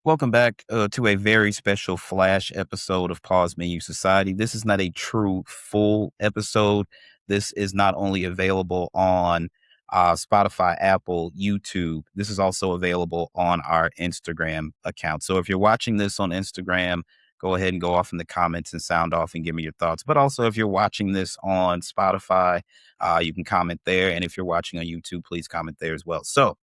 Welcome back to a very special flash episode of Pause Menu Society. This is not a true full episode. This is not only available on Spotify, Apple, YouTube. This is also available on our Instagram account. So if you're watching this on Instagram, go ahead and go off in the comments and sound off and give me your thoughts. But also, if you're watching this on Spotify, you can comment there. And if you're watching on YouTube, please comment there as well. So,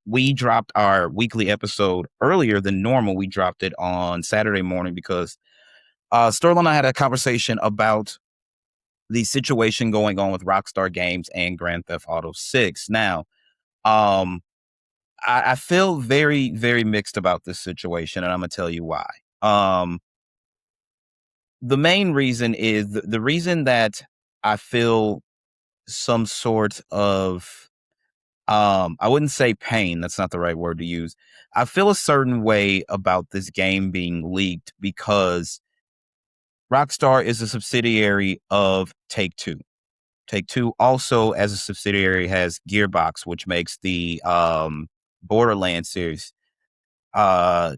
we dropped our weekly episode earlier than normal. We dropped it on Saturday morning because Sterling and I had a conversation about the situation going on with Rockstar Games and Grand Theft Auto 6. Now, um, I feel very, very mixed about this situation, and I'm gonna tell you why. Um, the main reason is the reason that I feel some sort of I wouldn't say pain, that's not the right word to use. I feel a certain way about this game being leaked because Rockstar is a subsidiary of Take-Two. Take-Two also, as a subsidiary, has Gearbox, which makes the Borderlands series. Uh,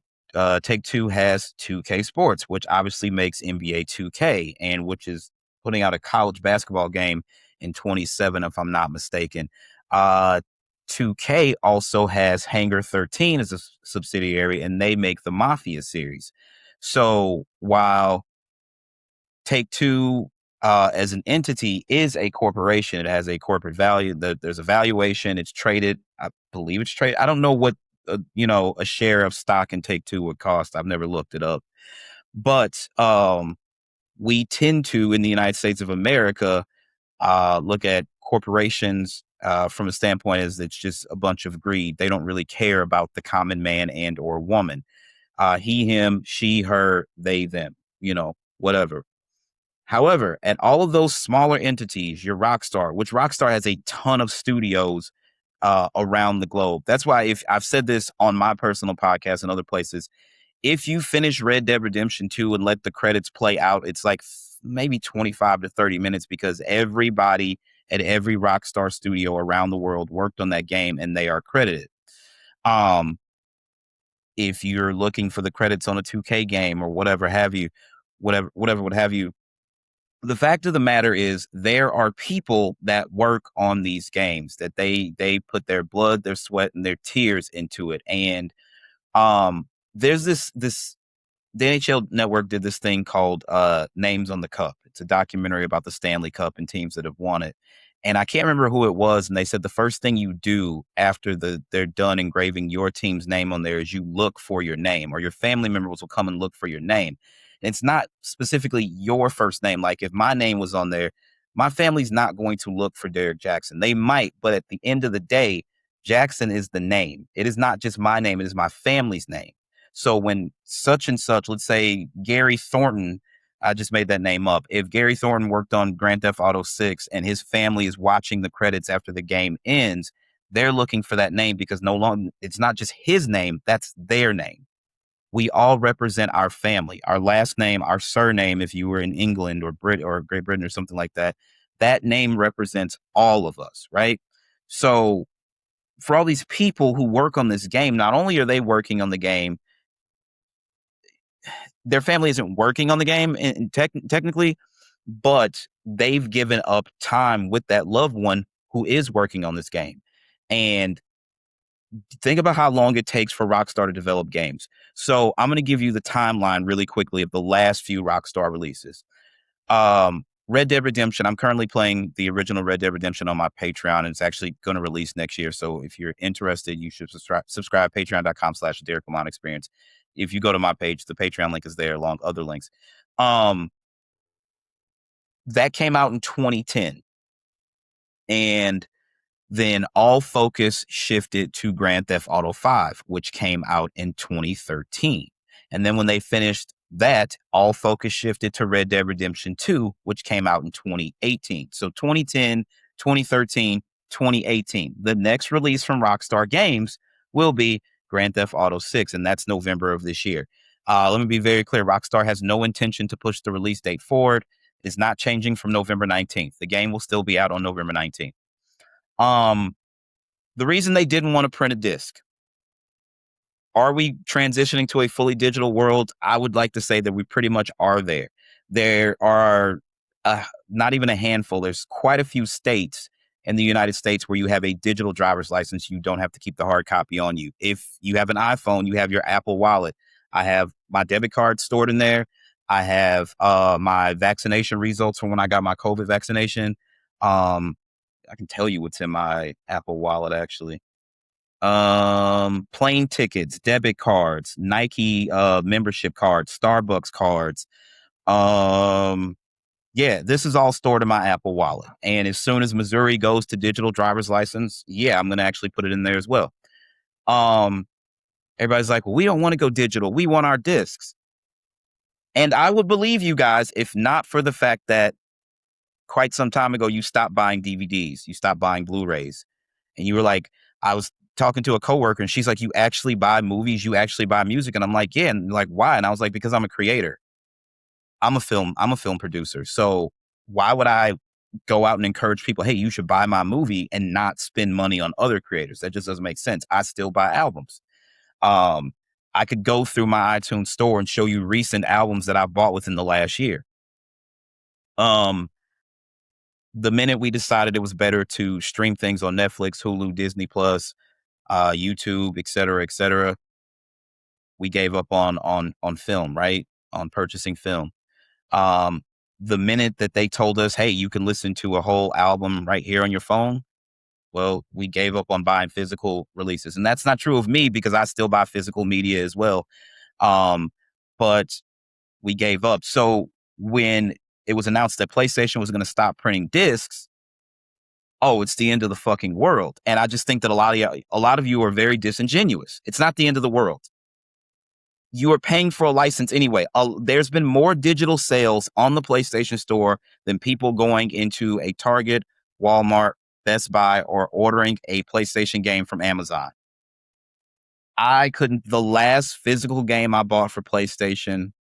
Take-Two has 2K Sports, which obviously makes NBA 2K, and which is putting out a college basketball game in 27, if I'm not mistaken. Uh, 2K also has Hangar 13 as a subsidiary, and they make the Mafia series. So while Take-Two as an entity is a corporation, it has a corporate value. There's a valuation. It's traded. I believe it's traded. I don't know what a share of stock in Take-Two would cost. I've never looked it up, but we tend to, in the United States of America, look at corporations from a standpoint as it's just a bunch of greed. They don't really care about the common man and or woman. He, him, she, her, they, them. Whatever. However, at all of those smaller entities, your Rockstar, which Rockstar has a ton of studios around the globe. That's why, if I've said this on my personal podcast and other places, if you finish Red Dead Redemption 2 and let the credits play out, it's like maybe 25 to 30 minutes because everybody at every Rockstar studio around the world worked on that game and they are credited. Um, if you're looking for the credits on a 2K game or whatever have you, whatever would have you, the fact of the matter is there are people that work on these games that they put their blood, their sweat, and their tears into it. And there's this the NHL Network did this thing called Names on the Cup. It's a documentary about the Stanley Cup and teams that have won it. And I can't remember who it was. And they said the first thing you do after they're done engraving your team's name on there is you look for your name, or your family members will come and look for your name. And it's not specifically your first name. Like if my name was on there, my family's not going to look for Derek Jackson. They might, but at the end of the day, Jackson is the name. It is not just my name, it is my family's name. So when such and such, let's say Gary Thornton, I just made that name up. If Gary Thornton worked on Grand Theft Auto 6 and his family is watching the credits after the game ends, they're looking for that name because no longer it's not just his name, that's their name. We all represent our family, our last name, our surname. If you were in England or Great Britain or something like that, that name represents all of us, right? So for all these people who work on this game, not only are they working on the game, their family isn't working on the game technically, but they've given up time with that loved one who is working on this game. And think about how long it takes for Rockstar to develop games. So I'm going to give you the timeline really quickly of the last few Rockstar releases. Red Dead Redemption. I'm currently playing the original Red Dead Redemption on my Patreon, and it's actually going to release next year. So if you're interested, you should subscribe patreon.com/Derek Lamont Experience. If you go to my page, the Patreon link is there along other links. That came out in 2010. And then all focus shifted to Grand Theft Auto 5, which came out in 2013. And then when they finished that, all focus shifted to Red Dead Redemption 2, which came out in 2018. So 2010, 2013, 2018. The next release from Rockstar Games will be Grand Theft Auto 6, and that's November of this year. Let me be very clear. Rockstar has no intention to push the release date forward. It's not changing from November 19th. The game will still be out on November 19th. The reason they didn't want to print a disc, Are we transitioning to a fully digital world? I would like to say that we pretty much are there. There are not even a handful. There's quite a few states in the United States where you have a digital driver's license. You don't have to keep the hard copy on you. If you have an iPhone, you have your Apple Wallet. I have my debit card stored in there. I have my vaccination results from when I got my COVID vaccination. I can tell you what's in my Apple Wallet actually. Plane tickets, debit cards, Nike membership cards, Starbucks cards. Yeah, this is all stored in my Apple Wallet. And as soon as Missouri goes to digital driver's license, yeah, I'm gonna actually put it in there as well. Um, Everybody's like, well, we don't want to go digital. We want our discs. And I would believe you guys if not for the fact that quite some time ago you stopped buying DVDs, you stopped buying Blu-rays, and you were like, I was talking to a coworker and she's like, you actually buy movies, you actually buy music, and I'm like, yeah, and like, why? And I was like, because I'm a creator. I'm a film producer. So why would I go out and encourage people, hey, you should buy my movie and not spend money on other creators? That just doesn't make sense. I still buy albums. Um, I could go through my iTunes store and show you recent albums that I bought within the last year. The minute we decided it was better to stream things on Netflix, Hulu, Disney Plus, YouTube, et cetera, we gave up on film, right? On purchasing film. The minute that they told us, hey, you can listen to a whole album right here on your phone, well, we gave up on buying physical releases. And that's not true of me because I still buy physical media as well. But we gave up. So when it was announced that PlayStation was going to stop printing discs, oh, it's the end of the fucking world. And I just think that a lot of you are very disingenuous. It's not the end of the world. You are paying for a license anyway. There's been more digital sales on the PlayStation Store than people going into a Target, Walmart, Best Buy, or ordering a PlayStation game from Amazon. The last physical game I bought for PlayStation,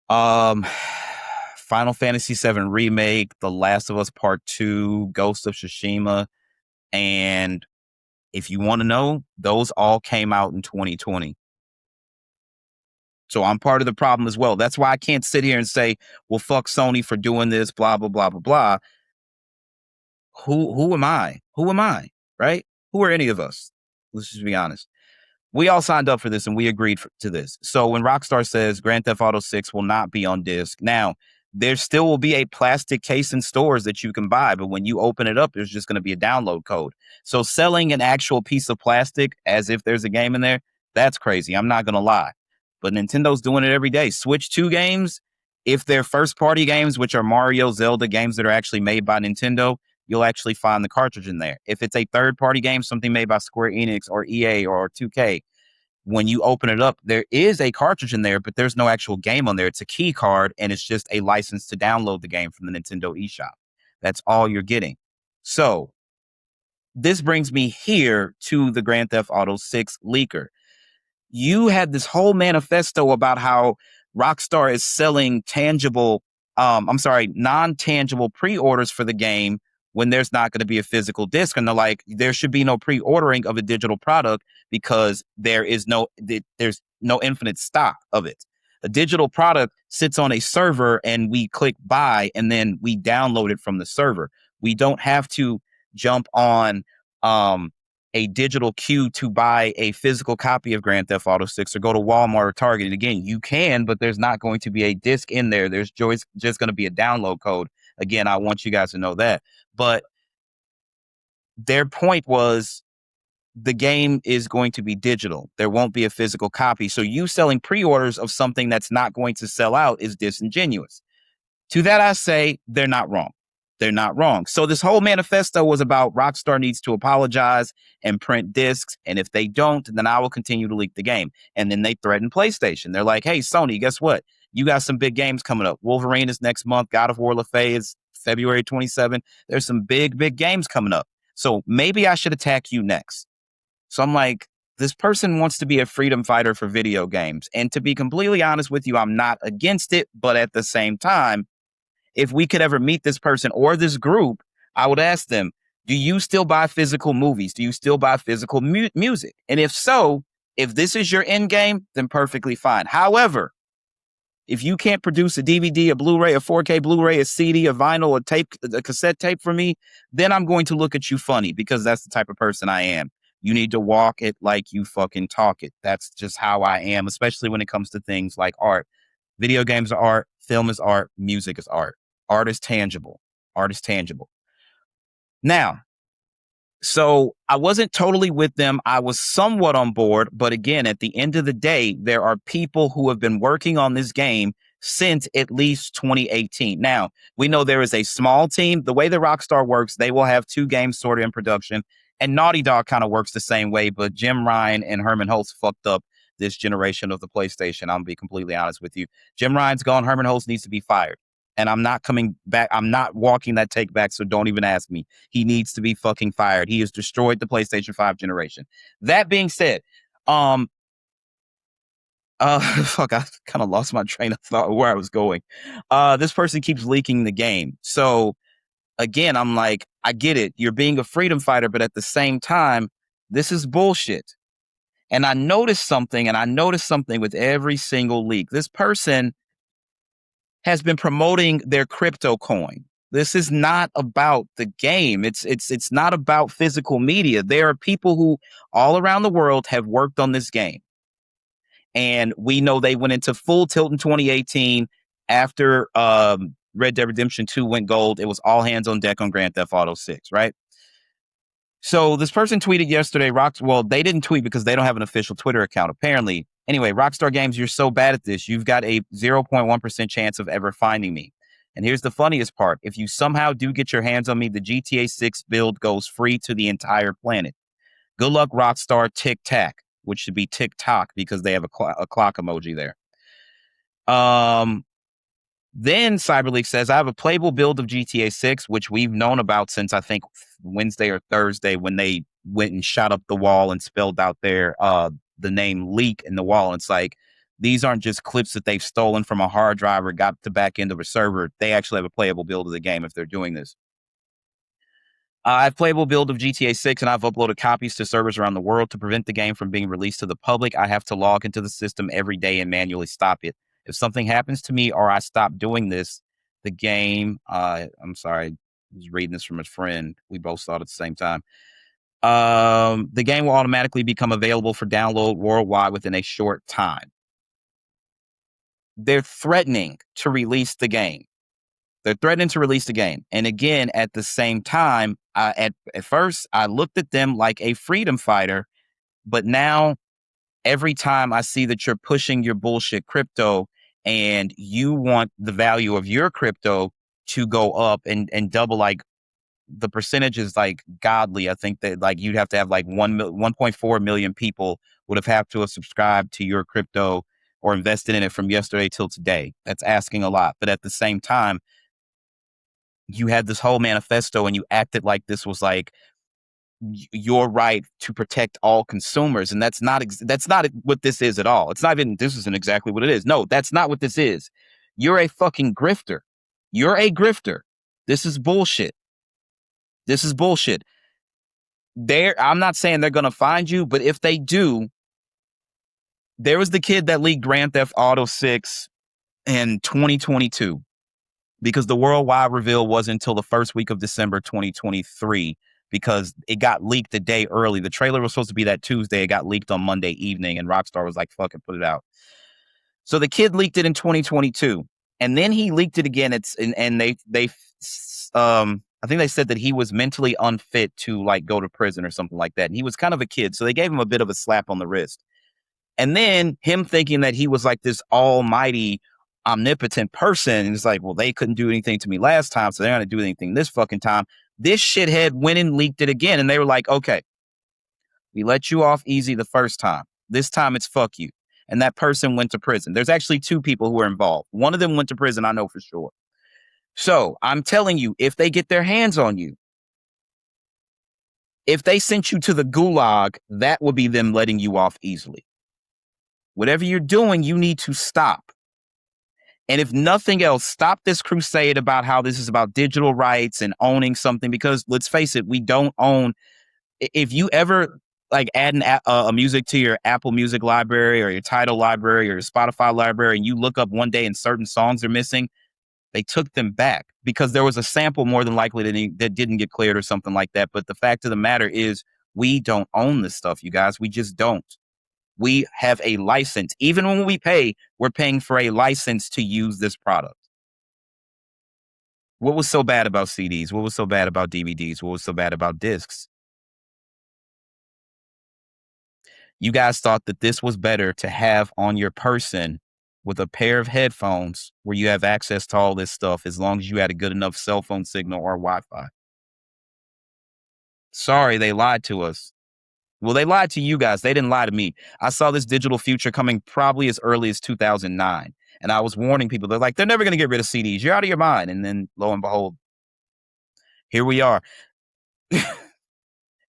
Final Fantasy VII Remake, The Last of Us Part 2, Ghost of Tsushima, and if you want to know, those all came out in 2020. So I'm part of the problem as well. That's why I can't sit here and say, well, fuck Sony for doing this, blah, blah, blah, blah, blah. Who am I? Who am I? Right? Who are any of us? Let's just be honest. We all signed up for this and we agreed to this. So when Rockstar says Grand Theft Auto 6 will not be on disc, now there still will be a plastic case in stores that you can buy, but when you open it up, there's just going to be a download code. So selling an actual piece of plastic as if there's a game in there, that's crazy. I'm not going to lie. But Nintendo's doing it every day. Switch 2 games, if they're first-party games, which are Mario, Zelda games that are actually made by Nintendo, you'll actually find the cartridge in there. If it's a third-party game, something made by Square Enix or EA or 2K, when you open it up, there is a cartridge in there, but there's no actual game on there. It's a key card, and it's just a license to download the game from the Nintendo eShop. That's all you're getting. So this brings me here to the Grand Theft Auto 6 leaker. You had this whole manifesto about how Rockstar is selling non-tangible pre-orders for the game when there's not going to be a physical disc. And they're like, there should be no pre-ordering of a digital product because there's no infinite stock of it. A digital product sits on a server and we click buy and then we download it from the server. We don't have to jump on a digital queue to buy a physical copy of Grand Theft Auto 6 or go to Walmart or Target. And again, you can, but there's not going to be a disc in there. There's just going to be a download code. Again, I want you guys to know that. But their point was the game is going to be digital. There won't be a physical copy. So you selling pre-orders of something that's not going to sell out is disingenuous. To that I say, they're not wrong. They're not wrong. So this whole manifesto was about Rockstar needs to apologize and print discs. And if they don't, then I will continue to leak the game. And then they threaten PlayStation. They're like, hey, Sony, guess what? You got some big games coming up. Wolverine is next month. God of War Le Fay is February 27. There's some big games coming up. So maybe I should attack you next. So I'm like, this person wants to be a freedom fighter for video games. And to be completely honest with you, I'm not against it. But at the same time, if we could ever meet this person or this group, I would ask them, do you still buy physical movies? Do you still buy physical music? And if so, If this is your end game, then perfectly fine. However, if you can't produce a DVD, a Blu-ray, a 4K Blu-ray, a CD, a vinyl, a tape, a cassette tape for me, then I'm going to look at you funny because that's the type of person I am. You need to walk it like you fucking talk it. That's just how I am, especially when it comes to things like art. Video games are art, film is art, music is art. Art is tangible. Art is tangible. Now, so I wasn't totally with them. I was somewhat on board. But again, at the end of the day, there are people who have been working on this game since at least 2018. Now, we know there is a small team. The way that Rockstar works, they will have 2 games sort of in production. And Naughty Dog kind of works the same way. But Jim Ryan and Herman Holtz fucked up this generation of the PlayStation. I'm going to be completely honest with you. Jim Ryan's gone. Herman Holtz needs to be fired. And I'm not coming back. I'm not walking that take back. So don't even ask me. He needs to be fucking fired. He has destroyed the PlayStation 5 generation. That being said, fuck, I kind of lost my train of thought where I was going. This person keeps leaking the game. So again, I'm like, I get it. You're being a freedom fighter, but at the same time, this is bullshit. And I noticed something with every single leak. This person has been promoting their crypto coin. This is not about the game. It's not about physical media. There are people who all around the world have worked on this game. And we know they went into full tilt in 2018 after Red Dead Redemption 2 went gold. It was all hands on deck on Grand Theft Auto 6, right? So this person tweeted yesterday, well, they didn't tweet because they don't have an official Twitter account, apparently. Anyway, Rockstar Games, you're so bad at this. You've got a 0.1% chance of ever finding me. And here's the funniest part. If you somehow do get your hands on me, the GTA 6 build goes free to the entire planet. Good luck, Rockstar. Tic Tac, which should be TikTok because they have a clock emoji there. Then CyberLeak says, I have a playable build of GTA 6, which we've known about since I think Wednesday or Thursday when they went and shot up the wall and spelled out the name leak in the wall. And it's like, these aren't just clips that they've stolen from a hard drive or got the back end of a server. They actually have a playable build of the game if they're doing this. I have playable build of GTA 6 and I've uploaded copies to servers around the world. To prevent the game from being released to the public, I have to log into the system every day and manually stop it. If something happens to me or I stop doing this, the game, I'm sorry, I was reading this from a friend. We both saw it at the same time. The game will automatically become available for download worldwide within a short time. They're threatening to release the game. And again, at the same time, at first, I looked at them like a freedom fighter, but now every time I see that you're pushing your bullshit crypto and you want the value of your crypto to go up and double, like the percentage is like godly. I think that like you'd have to have like 1.4 million people would have to have subscribed to your crypto or invested in it from yesterday till today. That's asking a lot. But at the same time, you had this whole manifesto and you acted like this was like your right to protect all consumers. And that's not what this is at all. It's not even, this isn't exactly what it is. No, that's not what this is. You're a fucking grifter. You're a grifter. This is bullshit. I'm not saying they're going to find you, but if they do, there was the kid that leaked Grand Theft Auto 6 in 2022 because the worldwide reveal wasn't until the first week of December 2023 because it got leaked a day early. The trailer was supposed to be that Tuesday. It got leaked on Monday evening and Rockstar was like, fuck it, put it out. So the kid leaked it in 2022 and then he leaked it again. I think they said that he was mentally unfit to like go to prison or something like that. And he was kind of a kid. So they gave him a bit of a slap on the wrist. And then him thinking that he was like this almighty, omnipotent person. And it's like, well, they couldn't do anything to me last time. So they're not going to do anything this fucking time. This shithead went and leaked it again. And they were like, okay, we let you off easy the first time. This time it's fuck you. And that person went to prison. There's actually 2 people who were involved. One of them went to prison. I know for sure. So I'm telling you, if they get their hands on you, if they sent you to the gulag, that would be them letting you off easily. Whatever you're doing, you need to stop. And if nothing else, stop this crusade about how this is about digital rights and owning something, because let's face it, we don't own. If you ever, like adding a music to your Apple Music library or your Tidal library or your Spotify library, and you look up one day and certain songs are missing, they took them back because there was a sample more than likely that didn't get cleared or something like that. But the fact of the matter is, we don't own this stuff, you guys. We just don't. We have a license. Even when we pay, we're paying for a license to use this product. What was so bad about CDs? What was so bad about DVDs? What was so bad about discs? You guys thought that this was better to have on your person with a pair of headphones where you have access to all this stuff as long as you had a good enough cell phone signal or Wi-Fi. Sorry, they lied to us. Well, they lied to you guys. They didn't lie to me. I saw this digital future coming probably as early as 2009. And I was warning people. They're like, they're never going to get rid of CDs. You're out of your mind. And then lo and behold, here we are.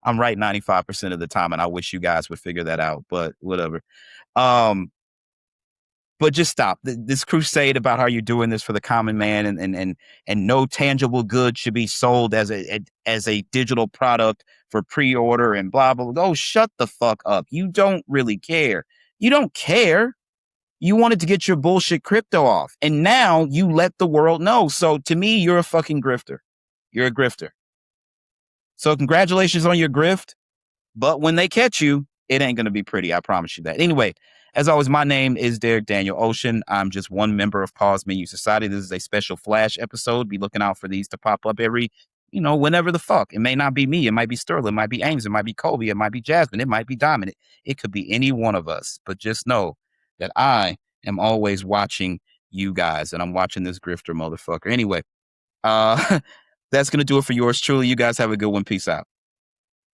I'm right 95% of the time, and I wish you guys would figure that out, but whatever. But just stop this crusade about how you're doing this for the common man, and no tangible good should be sold as a digital product for pre-order and blah blah blah. Oh, shut the fuck up. You don't really care. You don't care. You wanted to get your bullshit crypto off, and now you let the world know. So to me, you're a fucking grifter. You're a grifter. So congratulations on your grift, but when they catch you, it ain't going to be pretty. I promise you that. Anyway, as always, my name is Derek Daniel Ocean. I'm just one member of Pause Menu Society. This is a special Flash episode. Be looking out for these to pop up every, whenever the fuck. It may not be me. It might be Sterling. It might be Ames. It might be Kobe. It might be Jasmine. It might be Diamond. It could be any one of us. But just know that I am always watching you guys, and I'm watching this grifter motherfucker. Anyway, that's going to do it for yours truly. You guys have a good one. Peace out.